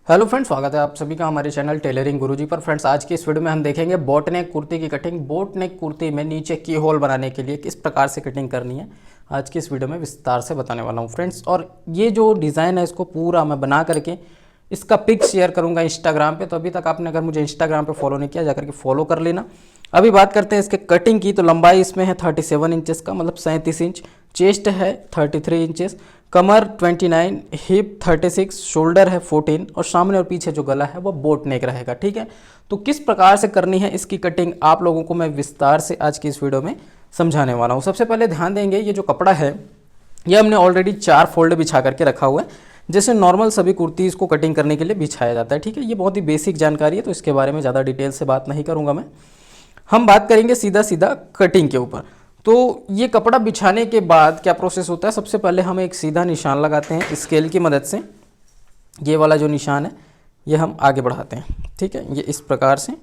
Hello friends, स्वागत है आप सभी का हमारे चैनल टेलरिंग गुरुजी पर। फ्रेंड्स, आज की इस वीडियो में हम देखेंगे बोट नेक कुर्ती की कटिंग। बोट नेक कुर्ती में नीचे की होल बनाने के लिए किस प्रकार से कटिंग करनी है आज की इस वीडियो में विस्तार से बताने वाला हूं फ्रेंड्स। और ये जो डिज़ाइन है इसको पूरा मैं बना करके इसका पिक शेयर करूंगा इंस्टाग्राम पे। तो अभी तक आपने अगर मुझे इंस्टाग्राम पे फॉलो नहीं किया, जाकर के फॉलो कर लेना। अभी बात करते हैं इसके कटिंग की। तो लंबाई इसमें है 37 इंचेस का, मतलब 37 इंच। चेस्ट है 33 इंचेस, कमर 29, हिप 36, शोल्डर है 14 और सामने और पीछे जो गला है वो बोट नेक रहेगा। ठीक है, तो किस प्रकार से करनी है इसकी कटिंग आप लोगों को मैं विस्तार से आज की इस वीडियो में समझाने वाला हूँ। सबसे पहले ध्यान देंगे, ये जो कपड़ा है ये हमने ऑलरेडी 4 फोल्ड बिछा करके रखा हुआ है, जैसे नॉर्मल सभी कुर्तीज़ को कटिंग करने के लिए बिछाया जाता है। ठीक है, ये बहुत ही बेसिक जानकारी है, तो इसके बारे में ज़्यादा डिटेल से बात नहीं करूँगा मैं। हम बात करेंगे सीधा सीधा कटिंग के ऊपर। तो ये कपड़ा बिछाने के बाद क्या प्रोसेस होता है, सबसे पहले हम एक सीधा निशान लगाते हैं स्केल की मदद से। ये वाला जो निशान है ये हम आगे बढ़ाते हैं। ठीक है, ये इस प्रकार से।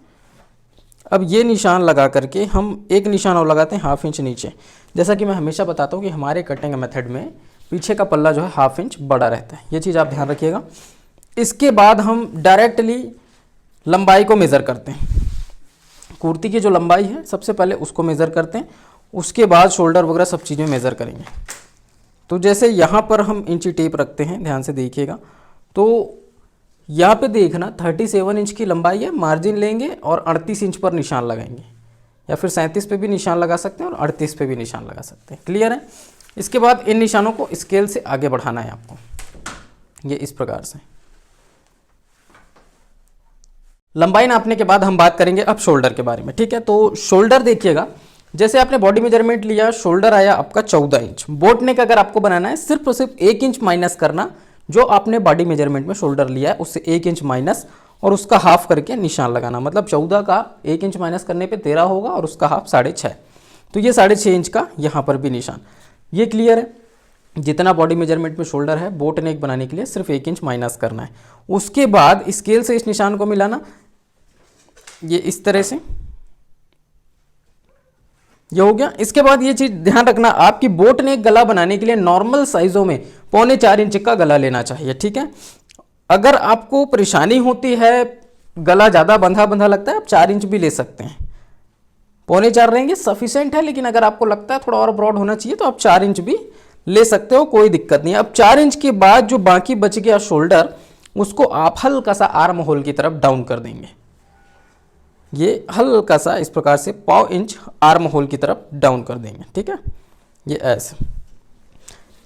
अब ये निशान लगा करके हम एक निशान और लगाते हैं 1/2 इंच नीचे। जैसा कि मैं हमेशा बताता हूँ कि हमारे कटिंग मेथड में पीछे का पल्ला जो है 1/2 इंच बड़ा रहता है, ये चीज़ आप ध्यान रखिएगा। इसके बाद हम डायरेक्टली लंबाई को मेज़र करते हैं। कुर्ती की जो लंबाई है सबसे पहले उसको मेज़र करते हैं, उसके बाद शोल्डर वगैरह सब चीज़ें मेज़र करेंगे। तो जैसे यहाँ पर हम इंची टेप रखते हैं, ध्यान से देखिएगा। तो यहाँ पे देखना 37 इंच की लंबाई है, मार्जिन लेंगे और 38 इंच पर निशान लगाएंगे, या फिर 37 पे भी निशान लगा सकते हैं और 38 पे भी निशान लगा सकते हैं। क्लियर है? इसके बाद इन निशानों को स्केल से आगे बढ़ाना है आपको, ये इस प्रकार से। लंबाई नापने के बाद हम बात करेंगे अब शोल्डर के बारे में। ठीक है, तो शोल्डर देखिएगा, जैसे आपने बॉडी मेजरमेंट लिया, शोल्डर आया आपका 14 इंच। बोट नेक अगर आपको बनाना है सिर्फ और सिर्फ 1 इंच माइनस करना, जो आपने बॉडी मेजरमेंट में शोल्डर लिया है उससे 1 इंच माइनस और उसका हाफ करके निशान लगाना। मतलब 14 का 1 इंच माइनस करने पे 13 होगा और उसका हाफ 6.5। तो ये 6.5 इंच का यहाँ पर भी निशान। ये क्लियर है? जितना बॉडी मेजरमेंट में शोल्डर है बोट नेक बनाने के लिए सिर्फ 1 इंच माइनस करना है। उसके बाद स्केल से इस निशान को मिलाना, ये इस तरह से, ये हो गया। इसके बाद ये चीज ध्यान रखना, आपकी बोट नेक गला बनाने के लिए नॉर्मल साइजों में 3.25 इंच का गला लेना चाहिए। ठीक है, अगर आपको परेशानी होती है, गला ज़्यादा बंधा बंधा लगता है, आप 4 इंच भी ले सकते हैं। 3.25 रहेंगे सफिशिएंट है, लेकिन अगर आपको लगता है थोड़ा और ब्रॉड होना चाहिए तो आप 4 इंच भी ले सकते हो, कोई दिक्कत नहीं है। अब 4 इंच के बाद जो बाकी बच गया शोल्डर, उसको आप हल्का सा आर्म होल की तरफ डाउन कर देंगे। ये हल्का सा इस प्रकार से 1/4 इंच आर्म होल की तरफ डाउन कर देंगे। ठीक है, ये ऐसे।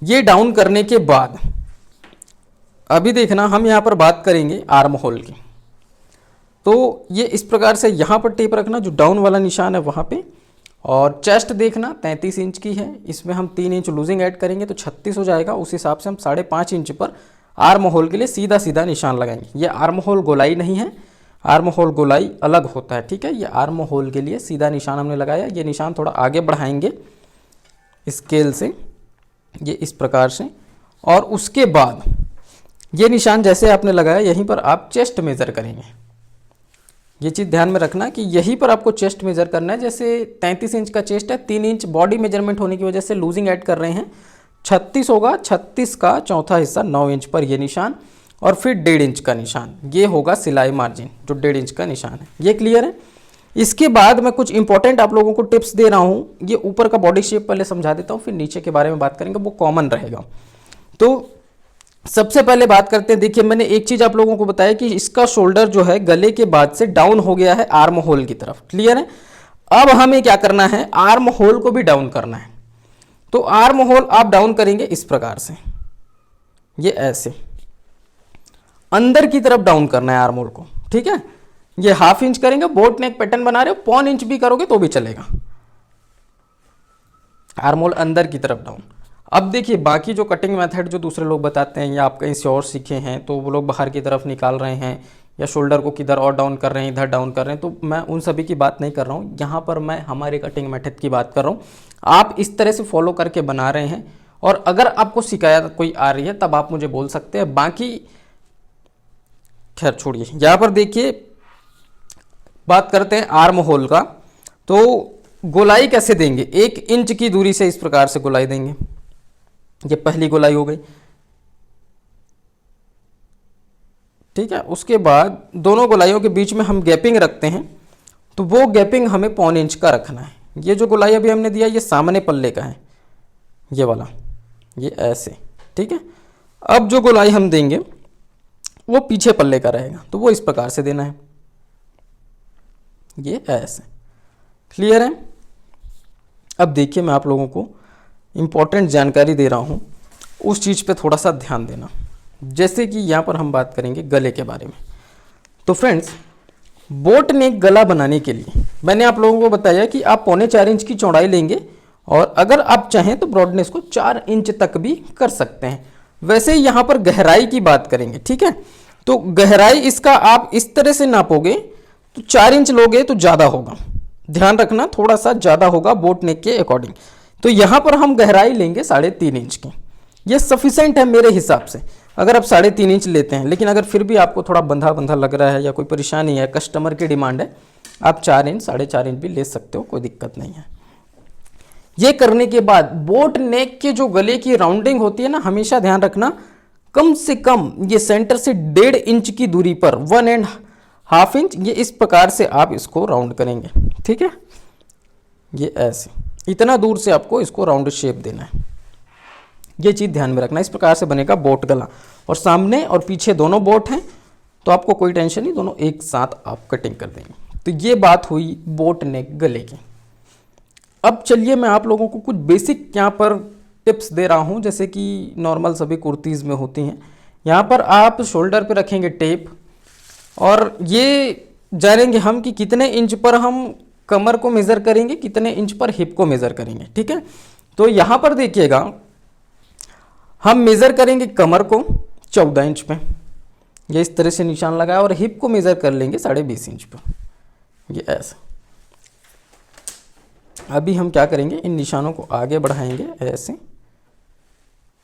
ये डाउन करने के बाद अभी देखना, हम यहाँ पर बात करेंगे आर्म होल की। तो ये इस प्रकार से यहाँ पर टेप रखना, जो डाउन वाला निशान है वहाँ पे। और चेस्ट देखना 33 इंच की है, इसमें हम 3 इंच लूजिंग ऐड करेंगे तो 36 हो जाएगा। उस हिसाब से हम 5.5 इंच पर आर्म होल के लिए सीधा सीधा निशान लगाएंगे। ये आर्म होल गोलाई नहीं है, आर्म होल गोलाई अलग होता है। ठीक है, ये आर्म होल के लिए सीधा निशान हमने लगाया। ये निशान थोड़ा आगे बढ़ाएंगे स्केल से, ये इस प्रकार से। और उसके बाद ये निशान जैसे आपने लगाया, यहीं पर आप चेस्ट मेज़र करेंगे। ये चीज़ ध्यान में रखना कि यहीं पर आपको चेस्ट मेज़र करना है। जैसे 33 इंच का चेस्ट है, 3 इंच बॉडी मेजरमेंट होने की वजह से लूजिंग ऐड कर रहे हैं, 36 होगा। 36 का चौथा हिस्सा 9 इंच पर ये निशान, और फिर 1.5 इंच का निशान, ये होगा सिलाई मार्जिन, जो 1.5 इंच का निशान है। ये क्लियर है? इसके बाद मैं कुछ इंपॉर्टेंट आप लोगों को टिप्स दे रहा हूँ। ये ऊपर का बॉडी शेप पहले समझा देता हूँ, फिर नीचे के बारे में बात करेंगे, वो कॉमन रहेगा। तो सबसे पहले बात करते हैं, देखिए मैंने एक चीज़ आप लोगों को बताया कि इसका शोल्डर जो है गले के बाद से डाउन हो गया है आर्म होल की तरफ। क्लियर है? अब हमें क्या करना है, आर्म होल को भी डाउन करना है। तो आर्म होल आप डाउन करेंगे इस प्रकार से, ये ऐसे अंदर की तरफ डाउन करना है आर्म होल को। ठीक है, ये 1/2 इंच करेंगे, बोट नेक पैटर्न बना रहे हो, 1/4 इंच भी करोगे तो भी चलेगा। आर्म होल अंदर की तरफ डाउन। अब देखिए बाकी जो कटिंग मेथड जो दूसरे लोग बताते हैं या आप कहीं से और सीखे हैं, तो वो लोग बाहर की तरफ निकाल रहे हैं या शोल्डर को किधर और डाउन कर रहे हैं, इधर डाउन कर रहे हैं, तो मैं उन सभी की बात नहीं कर रहा हूँ। यहाँ पर मैं हमारे कटिंग मेथड की बात कर रहा हूँ। आप इस तरह से फॉलो करके बना रहे हैं, और अगर आपको शिकायत कोई आ रही है तब आप मुझे बोल सकते हैं। बाकी खैर छोड़िए, यहाँ पर देखिए बात करते हैं आर्म होल का। तो गोलाई कैसे देंगे, 1 इंच की दूरी से इस प्रकार से गोलाई देंगे। ये पहली गोलाई हो गई। ठीक है। उसके बाद दोनों गोलाइयों के बीच में हम गैपिंग रखते हैं, तो वो गैपिंग हमें 1.25 इंच का रखना है। ये जो गोलाई अभी हमने दिया ये सामने पल्ले का है, ये वाला, ये ऐसे, ठीक है। अब जो गोलाई हम देंगे वो पीछे पल्ले का रहेगा, तो वो इस प्रकार से देना है, ये ऐसे। क्लियर है। अब देखिए मैं आप लोगों को इम्पोर्टेंट जानकारी दे रहा हूँ, उस चीज़ पे थोड़ा सा ध्यान देना। जैसे कि यहाँ पर हम बात करेंगे गले के बारे में। तो फ्रेंड्स, बोट नेक गला बनाने के लिए मैंने आप लोगों को बताया कि आप 3.25 इंच की चौड़ाई लेंगे, और अगर आप चाहें तो ब्रॉडनेस को 4 इंच तक भी कर सकते हैं। वैसे यहाँ पर गहराई की बात करेंगे, ठीक है। तो गहराई इसका आप इस तरह से नापोगे तो 4 इंच लोगे तो ज़्यादा होगा, ध्यान रखना, थोड़ा सा ज़्यादा होगा बोट नेक के अकॉर्डिंग। तो यहाँ पर हम गहराई लेंगे 3.5 इंच की, ये सफिशेंट है मेरे हिसाब से। अगर आप 3.5 इंच लेते हैं, लेकिन अगर फिर भी आपको थोड़ा बंधा बंधा लग रहा है या कोई परेशानी है, कस्टमर की डिमांड है, आप 4 इंच 4.5 इंच भी ले सकते हो, कोई दिक्कत नहीं है। ये करने के बाद बोट नेक के जो गले की राउंडिंग होती है ना, हमेशा ध्यान रखना कम से कम ये सेंटर से 1.5 इंच की दूरी पर, 1.5 इंच, ये इस प्रकार से आप इसको राउंड करेंगे, ठीक है। ये ऐसे इतना दूर से आपको इसको राउंड शेप देना है, ये चीज़ ध्यान में रखना। इस प्रकार से बनेगा बोट गला, और सामने और पीछे दोनों बोट हैं, तो आपको कोई टेंशन नहीं, दोनों एक साथ आप कटिंग कर देंगे। तो ये बात हुई बोट नेक गले की। अब चलिए मैं आप लोगों को कुछ बेसिक यहाँ पर टिप्स दे रहा हूँ, जैसे कि नॉर्मल सभी कुर्तीज़ में होती हैं। यहाँ पर आप शोल्डर पे रखेंगे टेप, और ये जानेंगे हम कि कितने इंच पर हम कमर को मेज़र करेंगे, कितने इंच पर हिप को मेज़र करेंगे, ठीक है। तो यहाँ पर देखिएगा, हम मेज़र करेंगे कमर को 14 इंच पे, ये इस तरह से निशान लगाया, और हिप को मेज़र कर लेंगे 20.5 इंच पर, ये ऐसा। अभी हम क्या करेंगे, इन निशानों को आगे बढ़ाएंगे ऐसे,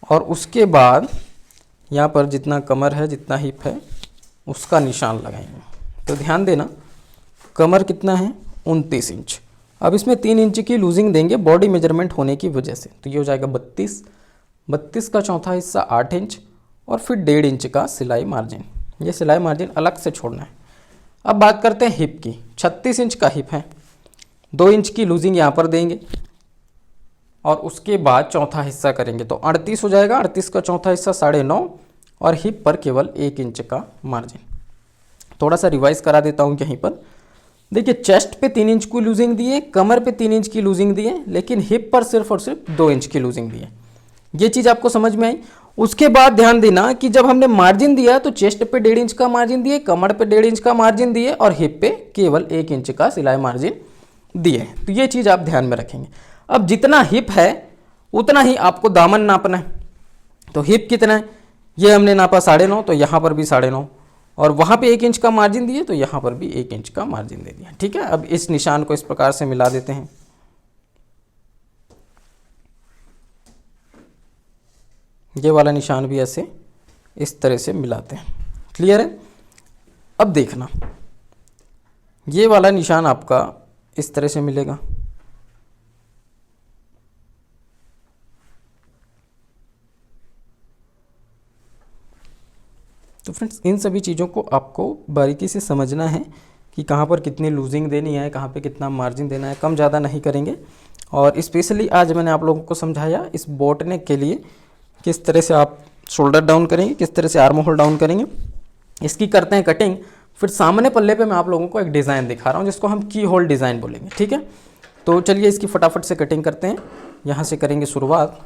और उसके बाद यहाँ पर जितना कमर है, जितना हिप है, उसका निशान लगाएंगे। तो ध्यान देना, कमर कितना है 29 इंच। अब इसमें 3 इंच की लूजिंग देंगे बॉडी मेजरमेंट होने की वजह से, तो ये हो जाएगा 32 का चौथा हिस्सा 8 इंच, और फिर 1.5 इंच का सिलाई मार्जिन। ये सिलाई मार्जिन अलग से छोड़ना है। अब बात करते हैं हिप की। 36 इंच का हिप है, 2 इंच की लूजिंग यहाँ पर देंगे, और उसके बाद चौथा हिस्सा करेंगे, तो 38 हो जाएगा। 38 का चौथा हिस्सा 9.5, और हिप पर केवल 1 इंच का मार्जिन। थोड़ा सा रिवाइज करा देता हूँ यहीं पर। देखिए, चेस्ट पे 3 इंच की लूजिंग दिए, कमर पे 3 इंच की लूजिंग दिए, लेकिन हिप पर सिर्फ और सिर्फ 2 इंच की लूजिंग दिए। ये चीज़ आपको समझ में आई। उसके बाद ध्यान देना कि जब हमने मार्जिन दिया तो चेस्ट पे 1.5 इंच का मार्जिन दिए, कमर पे 1.5 इंच का मार्जिन दिए, और हिप पे केवल 1 इंच का सिलाई मार्जिन दिए। तो ये चीज़ आप ध्यान में रखेंगे। अब जितना हिप है उतना ही आपको दामन नापना है। तो हिप कितना है, ये हमने नापा 9.5, तो यहाँ पर भी 9.5, और वहाँ पे 1 इंच का मार्जिन दिए, तो यहाँ पर भी 1 इंच का मार्जिन दे दिया, ठीक है। अब इस निशान को इस प्रकार से मिला देते हैं। ये वाला निशान भी ऐसे इस तरह से मिलाते हैं। क्लियर है। अब देखना, ये वाला निशान आपका इस तरह से मिलेगा, तो फ्रेंड्स इन सभी चीज़ों को आपको बारीकी से समझना है कि कहाँ पर कितनी लूजिंग देनी है, कहाँ पे कितना मार्जिन देना है, कम ज़्यादा नहीं करेंगे। और स्पेशली आज मैंने आप लोगों को समझाया इस बोट नेक के लिए किस तरह से आप शोल्डर डाउन करेंगे, किस तरह से आर्म होल डाउन करेंगे। इसकी करते हैं कटिंग। फिर सामने पल्ले पे मैं आप लोगों को एक डिज़ाइन दिखा रहा हूँ जिसको हम की होल डिज़ाइन बोलेंगे, ठीक है। तो चलिए इसकी फटाफट से कटिंग करते हैं। यहाँ से करेंगे शुरुआत।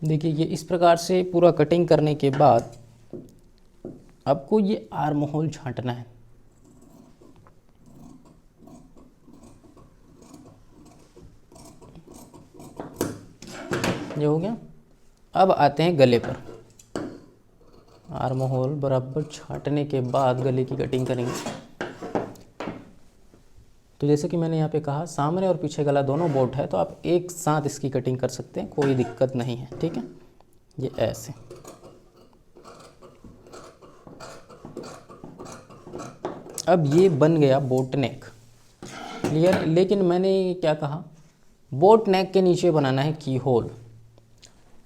देखिए ये इस प्रकार से पूरा कटिंग करने के बाद आपको ये आर्म होल छांटना है। ये हो गया। अब आते हैं गले पर। आर्म होल बराबर छांटने के बाद गले की कटिंग करेंगे। तो जैसे कि मैंने यहाँ पे कहा सामने और पीछे गला दोनों बोट है, तो आप एक साथ इसकी कटिंग कर सकते हैं, कोई दिक्कत नहीं है। ठीक है, ये ऐसे। अब ये बन गया बोट नेक, क्लियर। लेकिन मैंने क्या कहा, बोट नेक के नीचे बनाना है की होल।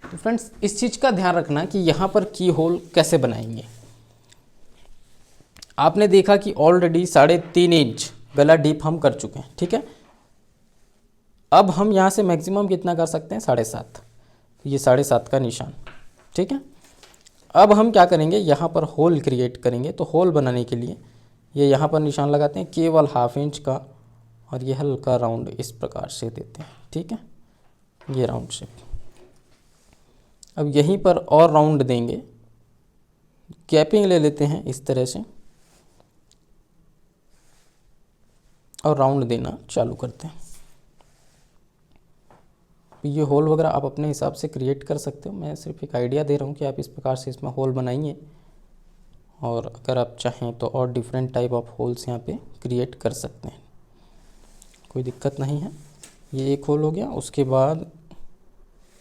तो फ्रेंड्स इस चीज़ का ध्यान रखना कि यहाँ पर की होल कैसे बनाएंगे। आपने देखा कि ऑलरेडी 3.5 इंच गला डीप हम कर चुके हैं। ठीक है, अब हम यहाँ से मैक्सिमम कितना कर सकते हैं, 7.5। ये 7.5 का निशान। ठीक है, अब हम क्या करेंगे, यहाँ पर होल क्रिएट करेंगे। तो होल बनाने के लिए ये यहाँ पर निशान लगाते हैं केवल 1/2 इंच का, और ये हल्का राउंड इस प्रकार से देते हैं। ठीक है, ये राउंड शेप। अब यहीं पर और राउंड देंगे, कैपिंग ले लेते हैं इस तरह से और राउंड देना चालू करते हैं। ये होल वगैरह आप अपने हिसाब से क्रिएट कर सकते हो, मैं सिर्फ एक आइडिया दे रहा हूँ कि आप इस प्रकार से इसमें होल बनाइए, और अगर आप चाहें तो और डिफरेंट टाइप ऑफ होल्स यहाँ पे क्रिएट कर सकते हैं, कोई दिक्कत नहीं है। ये एक होल हो गया। उसके बाद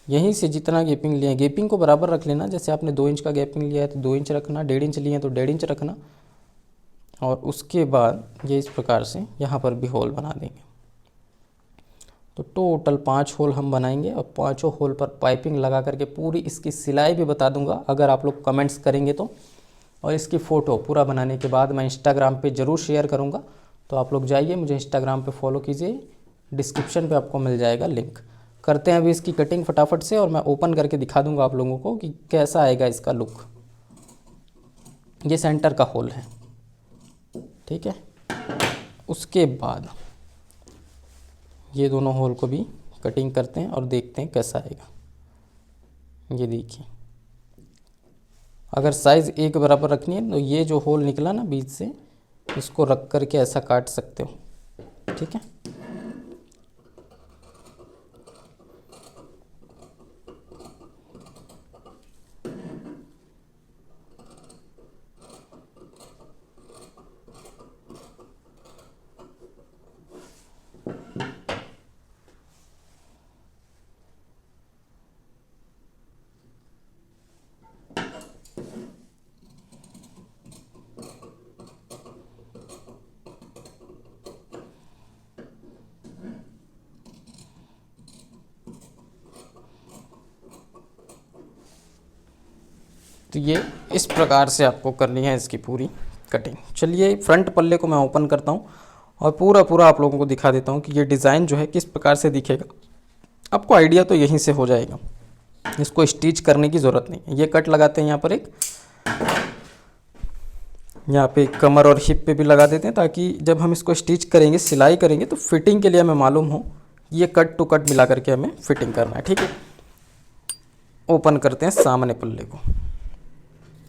यहीं से जितना गैपिंग लिया, गैपिंग को बराबर रख लेना। जैसे आपने 2 इंच का गैपिंग लिया है तो 2 इंच रखना, 1.5 इंच लिए हैं तो 1.5 इंच रखना, और उसके बाद ये इस प्रकार से यहाँ पर भी होल बना देंगे। तो टोटल 5 होल हम बनाएंगे, और 5 होल पर पाइपिंग लगा करके पूरी इसकी सिलाई भी बता दूंगा अगर आप लोग कमेंट्स करेंगे तो। और इसकी फ़ोटो पूरा बनाने के बाद मैं इंस्टाग्राम पे ज़रूर शेयर करूँगा, तो आप लोग जाइए मुझे इंस्टाग्राम पे फॉलो कीजिए, डिस्क्रिप्शन पे आपको मिल जाएगा लिंक। करते हैं अभी इसकी कटिंग फटाफट से, और मैं ओपन करके दिखा दूंगा आप लोगों को कि कैसा आएगा इसका लुक। ये सेंटर का होल है। ठीक है, उसके बाद ये दोनों होल को भी कटिंग करते हैं और देखते हैं कैसा आएगा। ये देखिए, अगर साइज़ एक बराबर रखनी है तो ये जो होल निकला ना बीच से, इसको रख करके ऐसा काट सकते हो। ठीक है, तो ये इस प्रकार से आपको करनी है इसकी पूरी कटिंग। चलिए फ्रंट पल्ले को मैं ओपन करता हूँ और पूरा आप लोगों को दिखा देता हूँ कि ये डिज़ाइन जो है किस प्रकार से दिखेगा। आपको आइडिया तो यहीं से हो जाएगा, इसको स्टिच करने की ज़रूरत नहीं है। ये कट लगाते हैं यहाँ पर एक, यहाँ पे कमर और हिप पे भी लगा देते हैं, ताकि जब हम इसको स्टिच करेंगे, सिलाई करेंगे, तो फिटिंग के लिए हमें मालूम हो ये कट टू कट मिला करके हमें फिटिंग करना है। ठीक है, ओपन करते हैं सामने पल्ले को।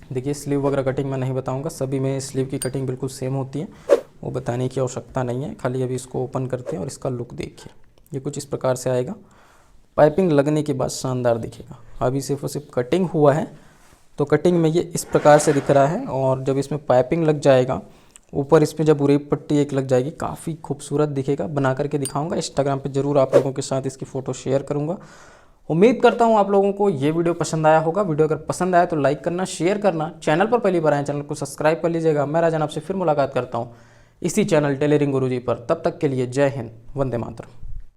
देखिए स्लीव वगैरह कटिंग मैं नहीं बताऊंगा, सभी में स्लीव की कटिंग बिल्कुल सेम होती है, वो बताने की आवश्यकता नहीं है। खाली अभी इसको ओपन करते हैं और इसका लुक देखिए, ये कुछ इस प्रकार से आएगा। पाइपिंग लगने के बाद शानदार दिखेगा। अभी सिर्फ और सिर्फ कटिंग हुआ है, तो कटिंग में ये इस प्रकार से दिख रहा है, और जब इसमें पाइपिंग लग जाएगा, ऊपर इसमें जब उरेब पट्टी एक लग जाएगी, काफ़ी खूबसूरत दिखेगा। बना करके दिखाऊंगा, इंस्टाग्राम पे ज़रूर आप लोगों के साथ इसकी फ़ोटो शेयर करूँगा। उम्मीद करता हूँ आप लोगों को ये वीडियो पसंद आया होगा। वीडियो अगर पसंद आया तो लाइक करना, शेयर करना, चैनल पर पहली बार आए चैनल को सब्सक्राइब कर लीजिएगा। मैं राजन आपसे फिर मुलाकात करता हूँ इसी चैनल टेलरिंग गुरुजी पर। तब तक के लिए जय हिंद, वंदे मातरम।